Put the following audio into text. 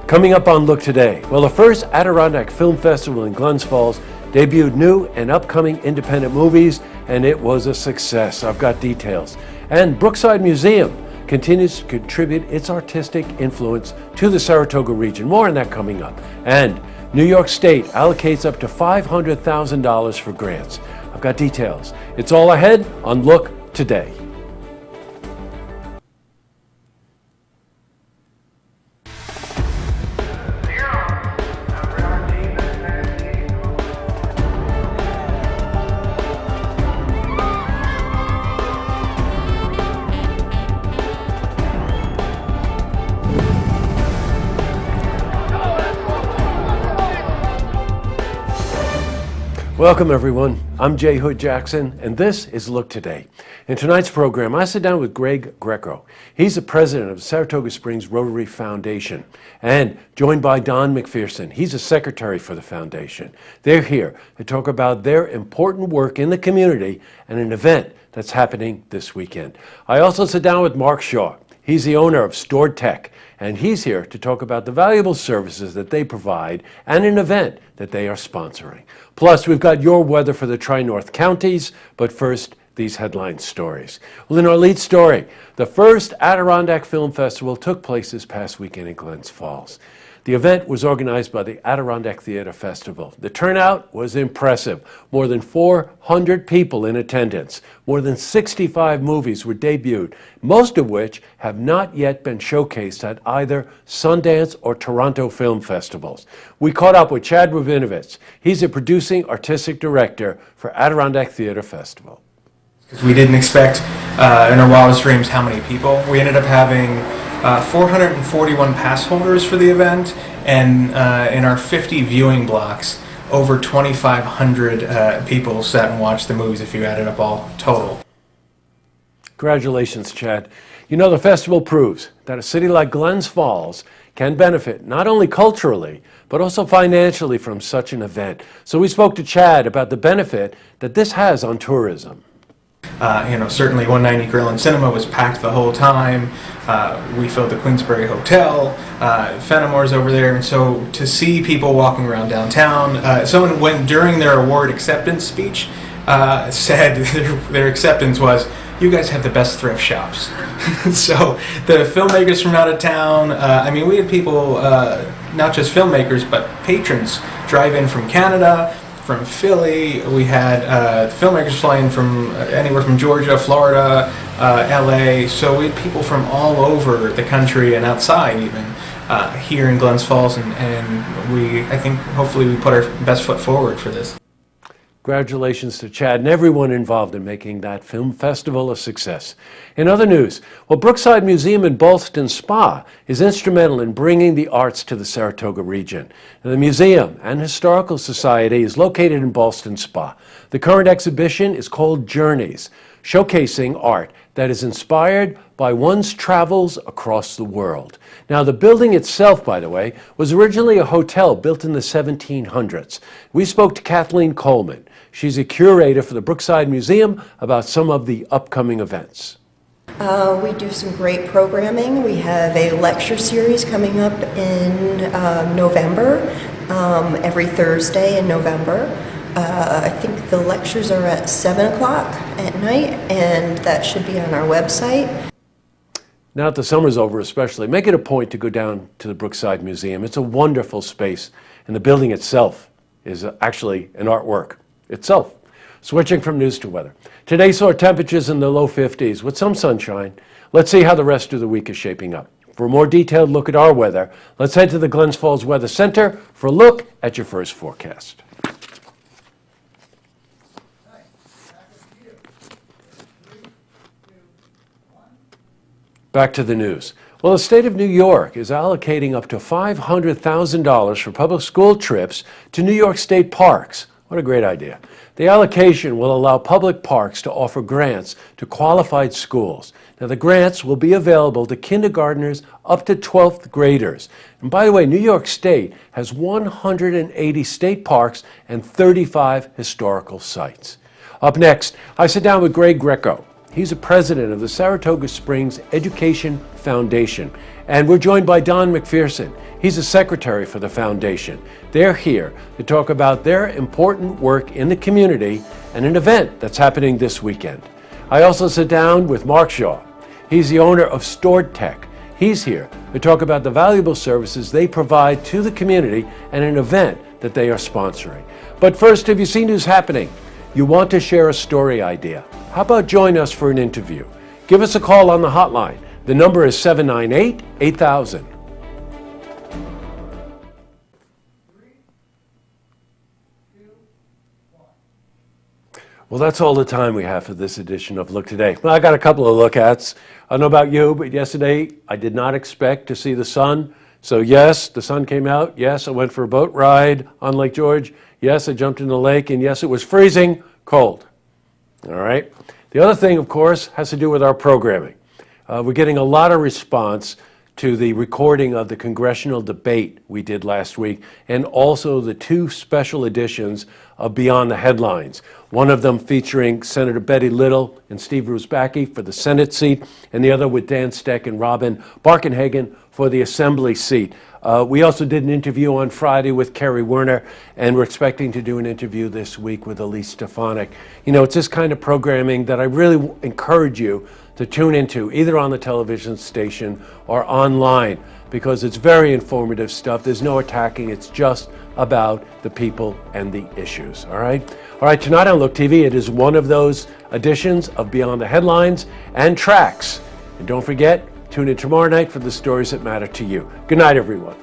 Coming up on Look Today, well, the first Adirondack Film Festival in Glens Falls debuted new and upcoming independent movies, and it was a success. I've got details. And Brookside Museum continues to contribute its artistic influence to the Saratoga region. More on that coming up. And New York State allocates up to $500,000 for grants. I've got details. It's all ahead on Look Today. Welcome everyone, I'm Jay Hood Jackson and this is Look Today. In tonight's program I sit down with Greg Greco. He's the president of Saratoga Springs Rotary Foundation and joined by Don McPherson. He's a secretary for the foundation. They're here to talk about their important work in the community and an event that's happening this weekend. I also sit down with Mark Shaw. He's the owner of Stored Tech, and he's here to talk about the valuable services that they provide and an event that they are sponsoring. Plus, we've got your weather for the Tri-North counties, but first, these headline stories. Well, in our lead story, the first Adirondack Film Festival took place this past weekend in Glens Falls. The event was organized by the Adirondack Theater Festival. The turnout was impressive. More than 400 people in attendance. More than 65 movies were debuted, most of which have not yet been showcased at either Sundance or Toronto film festivals. We caught up with Chad Rabinovitz. He's a producing artistic director for Adirondack Theater Festival. Because we didn't expect in our wildest dreams how many people. We ended up having 441 pass holders for the event, and in our 50 viewing blocks, over 2,500 people sat and watched the movies if you added up all total. Congratulations, Chad. You know, the festival proves that a city like Glens Falls can benefit not only culturally, but also financially from such an event. So we spoke to Chad about the benefit that this has on tourism. Certainly 190 Grill and Cinema was packed the whole time. We filled the Queensbury Hotel, Fenimore's over there, and so to see people walking around downtown, someone went during their award acceptance speech, said their acceptance was, "You guys have the best thrift shops." So the filmmakers from out of town, we had people, not just filmmakers, but patrons drive in from Canada, from Philly. We had filmmakers flying from anywhere from Georgia, Florida, LA. So we had people from all over the country and outside even here in Glens Falls, and I think hopefully we put our best foot forward for this. Congratulations to Chad and everyone involved in making that film festival a success. In other news, well, Brookside Museum in Ballston Spa is instrumental in bringing the arts to the Saratoga region. And the Museum and Historical Society is located in Ballston Spa. The current exhibition is called Journeys, showcasing art that is inspired by one's travels across the world. Now, the building itself, by the way, was originally a hotel built in the 1700s. We spoke to Kathleen Coleman. She's a curator for the Brookside Museum about some of the upcoming events. We do some great programming. We have a lecture series coming up in November, every Thursday in November. I think the lectures are at 7 o'clock at night, and that should be on our website. Now that the summer's over especially, make it a point to go down to the Brookside Museum. It's a wonderful space, and the building itself is actually an artwork itself. Switching from news to weather. Today saw temperatures in the low 50s with some sunshine. Let's see how the rest of the week is shaping up. For a more detailed look at our weather, let's head to the Glens Falls Weather Center for a look at your first forecast. Back to the news. Well, the state of New York is allocating up to $500,000 for public school trips to New York State parks. What a great idea. The allocation will allow public parks to offer grants to qualified schools. Now, the grants will be available to kindergartners up to 12th graders. And by the way, New York State has 180 state parks and 35 historical sites. Up next, I sit down with Greg Greco. He's the president of the Saratoga Springs Education Foundation. And we're joined by Don McPherson. He's the secretary for the foundation. They're here to talk about their important work in the community and an event that's happening this weekend. I also sit down with Mark Shaw. He's the owner of Stored Tech. He's here to talk about the valuable services they provide to the community and an event that they are sponsoring. But first, have you seen who's happening? You want to share a story idea? How about join us for an interview? Give us a call on the hotline. The number is 798-8000. Well, that's all the time we have for this edition of Look Today. Well, I got a couple of look-ats. I don't know about you, but yesterday I did not expect to see the sun. So yes, the sun came out. Yes, I went for a boat ride on Lake George. Yes, I jumped in the lake. And yes, it was freezing cold. All right. The other thing, of course, has to do with our programming. We're getting a lot of response to the recording of the congressional debate we did last week, and also the two special editions of Beyond the Headlines. One of them featuring Senator Betty Little and Steve Rusbacki for the Senate seat, and the other with Dan Steck and Robin Barkenhagen for the Assembly seat. We also did an interview on Friday with Kerry Werner, and we're expecting to do an interview this week with Elise Stefanik. You know, it's this kind of programming that I really encourage you to tune into, either on the television station or online, because it's very informative stuff. There's no attacking. It's just about the people and the issues, all right? All right, tonight on Look TV, it is one of those editions of Beyond the Headlines and Tracks. And don't forget, tune in tomorrow night for the stories that matter to you. Good night, everyone.